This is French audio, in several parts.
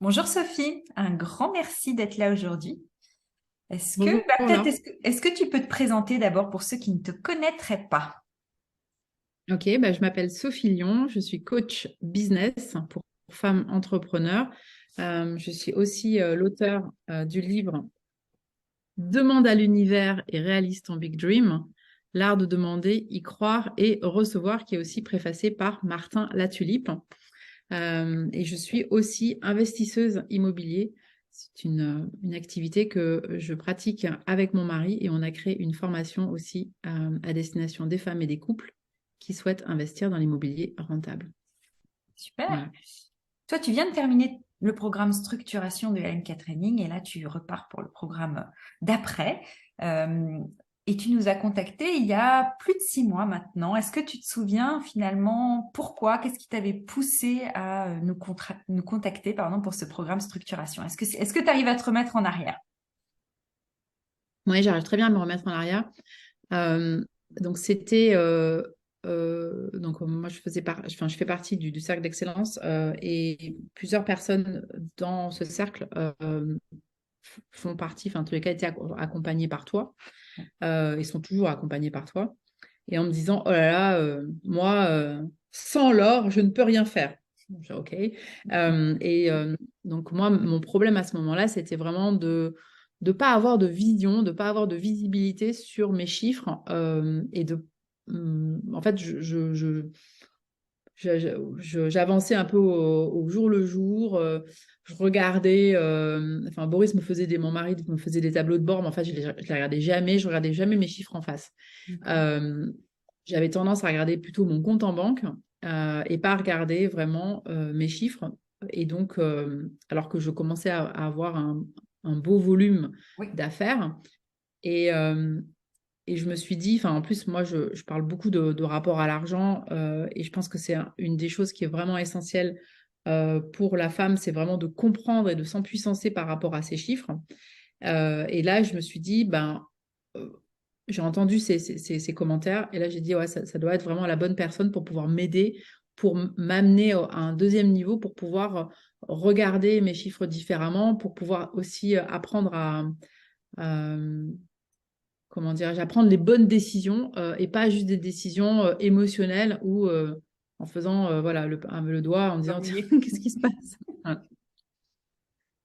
Bonjour Sophie, un grand merci d'être là aujourd'hui. Est-ce que, Bonjour peut-être, Laure. est-ce que tu peux te présenter d'abord pour ceux qui ne te connaîtraient pas? Ok, je m'appelle Sophie Lyon, je suis coach business pour femmes entrepreneurs. Je suis aussi l'auteur du livre Demande à l'univers et réalise ton big dream, l'art de demander, y croire et recevoir, qui est aussi préfacé par Martin Latulippe. Et je suis aussi investisseuse immobilier. C'est une activité que je pratique avec mon mari et on a créé une formation aussi à destination des femmes et des couples qui souhaitent investir dans l'immobilier rentable. Super. Voilà. Toi, tu viens de terminer le programme structuration de LMK Training et là, tu repars pour le programme d'après. Euh, et tu nous as contacté il y a plus de 6 mois maintenant. Est-ce que tu te souviens finalement pourquoi, qu'est-ce qui t'avait poussé à nous contacter pour ce programme structuration? Est-ce que tu arrives à te remettre en arrière? Oui, j'arrive très bien à me remettre en arrière. Euh, donc c'était moi je fais partie du cercle d'excellence et plusieurs personnes dans ce cercle font partie, enfin en tous les cas étaient accompagnées par toi et sont toujours accompagnés par toi et en me disant oh là là moi sans l'or je ne peux rien faire. Je dis, ok. Donc moi mon problème à ce moment-là c'était vraiment de pas avoir de vision, de pas avoir de visibilité sur mes chiffres et de en fait j'avançais un peu au jour le jour. Je regardais, enfin Boris me faisait mon mari me faisait des tableaux de bord, mais en fait je les regardais jamais, je regardais jamais mes chiffres en face. Euh, J'avais tendance à regarder plutôt mon compte en banque et pas regarder vraiment mes chiffres. Et donc, alors que je commençais à avoir un beau volume Oui. d'affaires, et, euh, et je me suis dit, enfin, en plus, moi, je parle beaucoup de rapport à l'argent et je pense que c'est une des choses qui est vraiment essentielle pour la femme, c'est vraiment de comprendre et de s'empuissancer par rapport à ses chiffres. Et là, je me suis dit, euh, j'ai entendu ces commentaires et là, j'ai dit, ouais, ça doit être vraiment la bonne personne pour pouvoir m'aider, pour m'amener à un deuxième niveau, pour pouvoir regarder mes chiffres différemment, pour pouvoir aussi apprendre à, comment dirais-je, à prendre les bonnes décisions et pas juste des décisions émotionnelles ou en faisant voilà, le doigt en disant tiens, Verrouillé. qu'est-ce qui se passe? Voilà.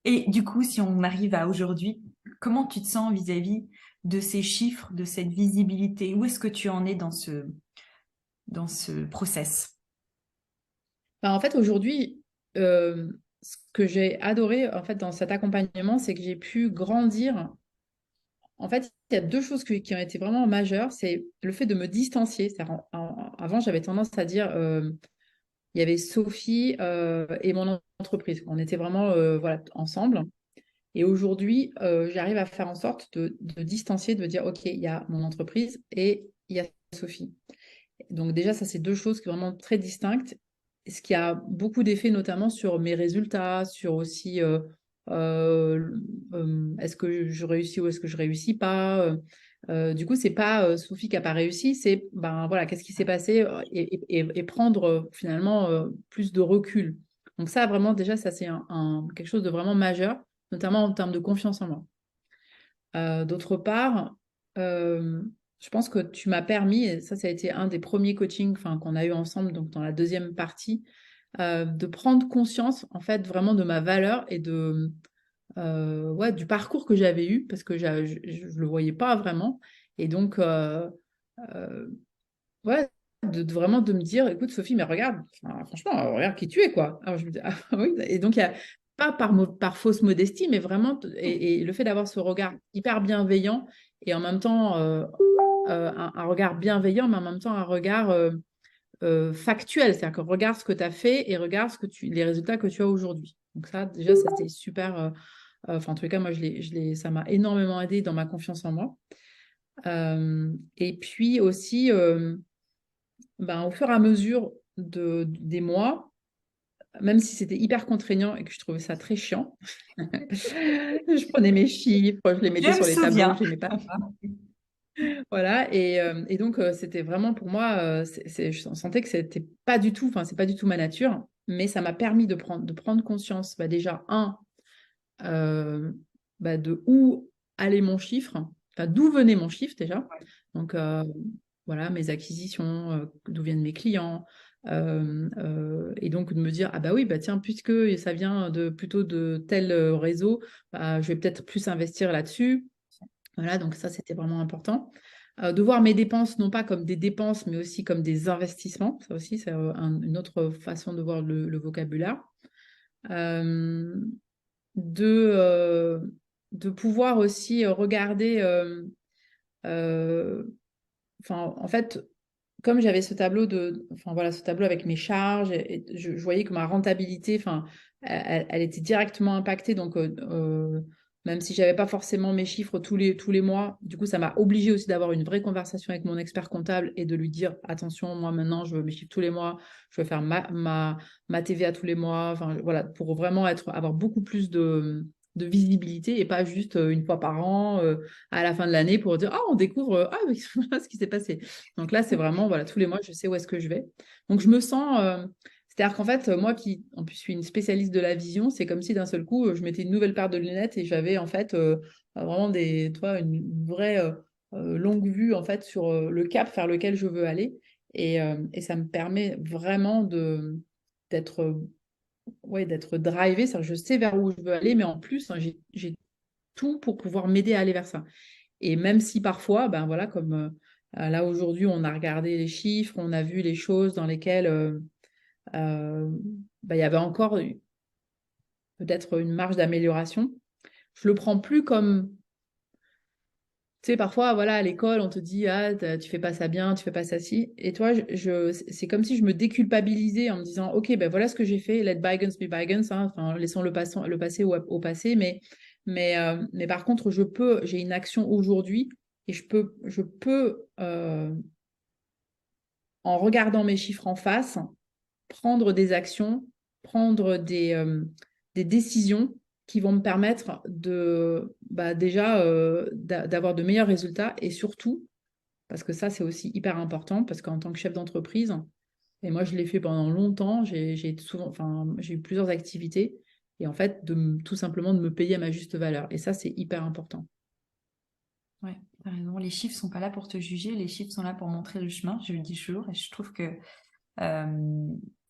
Et du coup, si on arrive à aujourd'hui, comment tu te sens vis-à-vis de ces chiffres, de cette visibilité? Où est-ce que tu en es dans ce process? En fait, aujourd'hui, ce que j'ai adoré en fait, dans cet accompagnement, c'est que j'ai pu grandir. En fait, il y a deux choses qui ont été vraiment majeures. C'est le fait de me distancier. Avant, j'avais tendance à dire il y avait Sophie et mon entreprise. On était vraiment voilà, ensemble. Et aujourd'hui, j'arrive à faire en sorte de distancier, de dire, OK, il y a mon entreprise et il y a Sophie. Donc déjà, ça, c'est deux choses qui sont vraiment très distinctes, ce qui a beaucoup d'effet notamment sur mes résultats, sur aussi euh, est-ce que je réussis ou est-ce que je réussis pas. Du coup, c'est pas Sophie qui a pas réussi, c'est ben voilà, qu'est-ce qui s'est passé et prendre finalement plus de recul. Donc ça, vraiment, déjà, ça c'est quelque chose de vraiment majeur, notamment en termes de confiance en moi. D'autre part, euh, je pense que tu m'as permis, et ça a été un des premiers coachings enfin, qu'on a eu ensemble, donc dans la deuxième partie, de prendre conscience en fait vraiment de ma valeur et ouais, du parcours que j'avais eu, parce que je ne le voyais pas vraiment. Et donc, euh, ouais, vraiment de me dire, écoute Sophie, mais regarde, enfin, franchement, regarde qui tu es, quoi. Alors je me dis, ah oui, et donc il y a pas par fausse modestie, mais vraiment, et le fait d'avoir ce regard hyper bienveillant et en même temps un regard bienveillant, mais en même temps un regard factuel, c'est-à-dire que regarde ce que tu as fait et regarde les résultats que tu as aujourd'hui. Donc ça, déjà, ça c'était super. Enfin, en tout cas, moi, ça m'a énormément aidé dans ma confiance en moi. Et puis aussi, au fur et à mesure des mois, même si c'était hyper contraignant et que je trouvais ça très chiant, je prenais mes chiffres, je les Je mettais me sur les tableaux, souviens. je les mettais pas. Voilà, et donc c'était vraiment pour moi, je sentais que c'était pas du tout, enfin, c'est pas du tout ma nature. mais ça m'a permis de prendre conscience, déjà, de où allait mon chiffre, enfin, d'où venait mon chiffre déjà. Donc, voilà, mes acquisitions, d'où viennent mes clients. Et donc de me dire, ah bah oui, tiens, puisque ça vient plutôt de tel réseau, je vais peut-être plus investir là-dessus. Voilà, donc ça, c'était vraiment important. De voir mes dépenses, non pas comme des dépenses, mais aussi comme des investissements. Ça aussi, c'est une autre façon de voir le vocabulaire. Euh, de, euh, de pouvoir aussi regarder, en fait, comme j'avais ce tableau ce tableau avec mes charges, et je voyais que ma rentabilité, elle était directement impactée. Donc, même si j'avais pas forcément mes chiffres tous les mois, du coup, ça m'a obligée aussi d'avoir une vraie conversation avec mon expert comptable et de lui dire, attention, moi maintenant, je veux mes chiffres tous les mois, je veux faire ma TVA tous les mois, voilà, pour vraiment avoir beaucoup plus de visibilité et pas juste une fois par an à la fin de l'année pour dire, ah, on découvre, voilà ce qui s'est passé. Donc là, c'est vraiment, voilà, tous les mois, je sais où est-ce que je vais. Donc je me sens, c'est-à-dire qu'en fait, moi qui en plus suis une spécialiste de la vision, c'est comme si d'un seul coup, je mettais une nouvelle paire de lunettes et j'avais en fait vraiment une vraie longue vue en fait sur le cap vers lequel je veux aller. Et ça me permet vraiment d'être d'être drivé, c'est-à-dire que je sais vers où je veux aller, mais en plus, hein, j'ai tout pour pouvoir m'aider à aller vers ça. Et même si parfois, voilà, comme là aujourd'hui, on a regardé les chiffres, on a vu les choses dans lesquelles euh, il y avait encore peut-être une marge d'amélioration, je le prends plus comme, tu sais, parfois, voilà, à l'école, on te dit, ah, tu fais pas ça bien, tu fais pas ça si. Et toi, c'est comme si je me déculpabilisais en me disant, OK, voilà ce que j'ai fait, let bygones be bygones, hein, enfin, laissons le passé au passé, mais par contre, j'ai une action aujourd'hui et je peux en regardant mes chiffres en face, prendre des actions, prendre des décisions qui vont me permettre déjà d'avoir de meilleurs résultats et surtout, parce que ça c'est aussi hyper important, parce qu'en tant que chef d'entreprise, et moi je l'ai fait pendant longtemps, j'ai eu plusieurs activités, et en fait tout simplement de me payer à ma juste valeur. Et ça c'est hyper important. Ouais, t'as raison. Les chiffres sont pas là pour te juger, les chiffres sont là pour montrer le chemin, je le dis toujours, et je trouve que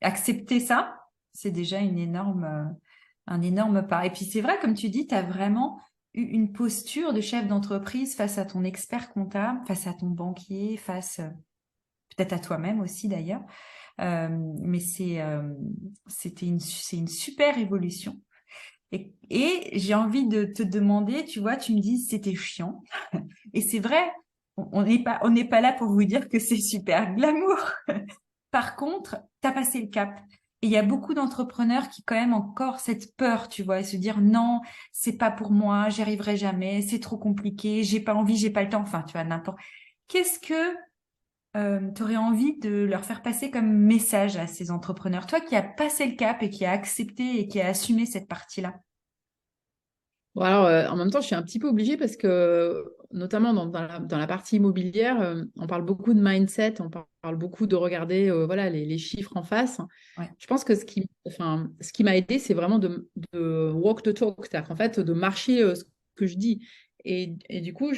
accepter ça, c'est déjà un énorme pas. Et puis c'est vrai, comme tu dis, tu as vraiment eu une posture de chef d'entreprise face à ton expert comptable, face à ton banquier, face peut-être à toi-même aussi d'ailleurs. Mais c'est une super évolution. Et j'ai envie de te demander, tu vois, tu me dis c'était chiant. Et c'est vrai, on n'est pas là pour vous dire que c'est super glamour. Par contre, tu as passé le cap. Et il y a beaucoup d'entrepreneurs qui quand même encore cette peur, tu vois, et se dire non, c'est pas pour moi, j'y arriverai jamais, c'est trop compliqué, j'ai pas envie, j'ai pas le temps, enfin, tu vois, n'importe. Qu'est-ce que tu aurais envie de leur faire passer comme message à ces entrepreneurs? Toi qui as passé le cap et qui as accepté et qui as assumé cette partie-là. Bon, alors, en même temps, je suis un petit peu obligée parce que, notamment dans la partie immobilière, on parle beaucoup de mindset, on parle beaucoup de regarder voilà, les chiffres en face. Ouais. Je pense que ce qui m'a aidé, c'est vraiment de walk the talk, c'est-à-dire qu'en fait, de marcher ce que je dis. Et du coup,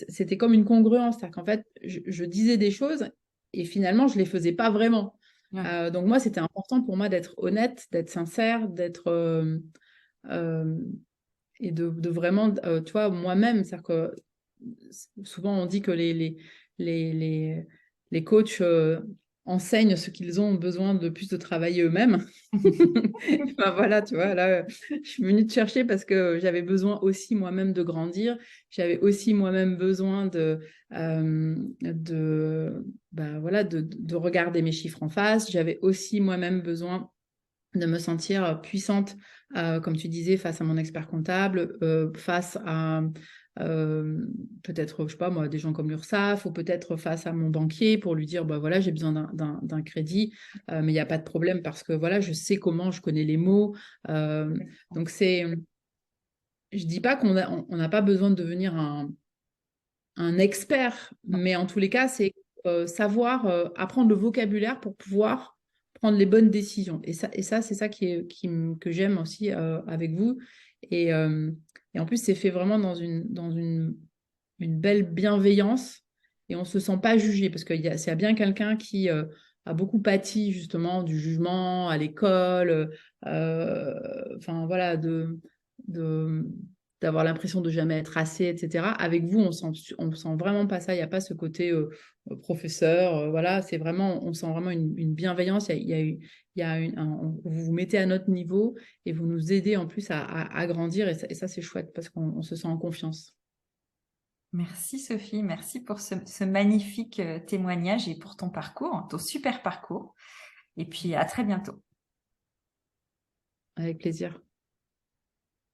c'était comme une congruence, c'est-à-dire qu'en fait, je disais des choses et finalement, je ne les faisais pas vraiment. Ouais. Donc moi, c'était important pour moi d'être honnête, d'être sincère, euh, et de vraiment, tu vois, moi-même, c'est-à-dire que souvent on dit que les, les, les coachs enseignent ce qu'ils ont besoin de plus de travailler eux-mêmes. Voilà, tu vois, là, je suis venue te chercher parce que j'avais besoin aussi moi-même de grandir. J'avais aussi moi-même besoin voilà, de regarder mes chiffres en face. J'avais aussi moi-même besoin de me sentir puissante, comme tu disais, face à mon expert comptable, face à peut-être, je sais pas moi, des gens comme l'URSSAF, ou peut-être face à mon banquier pour lui dire, bah voilà, j'ai besoin d'un crédit, mais il n'y a pas de problème parce que voilà, je sais comment, je connais les mots. Donc je dis pas on n'a pas besoin de devenir un expert, Non. mais en tous les cas, c'est savoir apprendre le vocabulaire pour pouvoir prendre les bonnes décisions. Et ça c'est ça que j'aime aussi avec vous. Et, euh, et en plus, c'est fait vraiment une belle bienveillance et on ne se sent pas jugé parce c'est bien quelqu'un qui a beaucoup pâti justement du jugement à l'école, enfin voilà, de, d'avoir l'impression de jamais être assez, etc. Avec vous, on sent vraiment pas ça. Il n'y a pas ce côté professeur. Voilà, c'est vraiment, on sent vraiment une bienveillance. Il y a vous vous mettez à notre niveau et vous nous aidez en plus à grandir. Et ça, c'est chouette parce qu'on se sent en confiance. Merci Sophie, merci pour ce magnifique témoignage et pour ton parcours, ton super parcours. Et puis à très bientôt. Avec plaisir.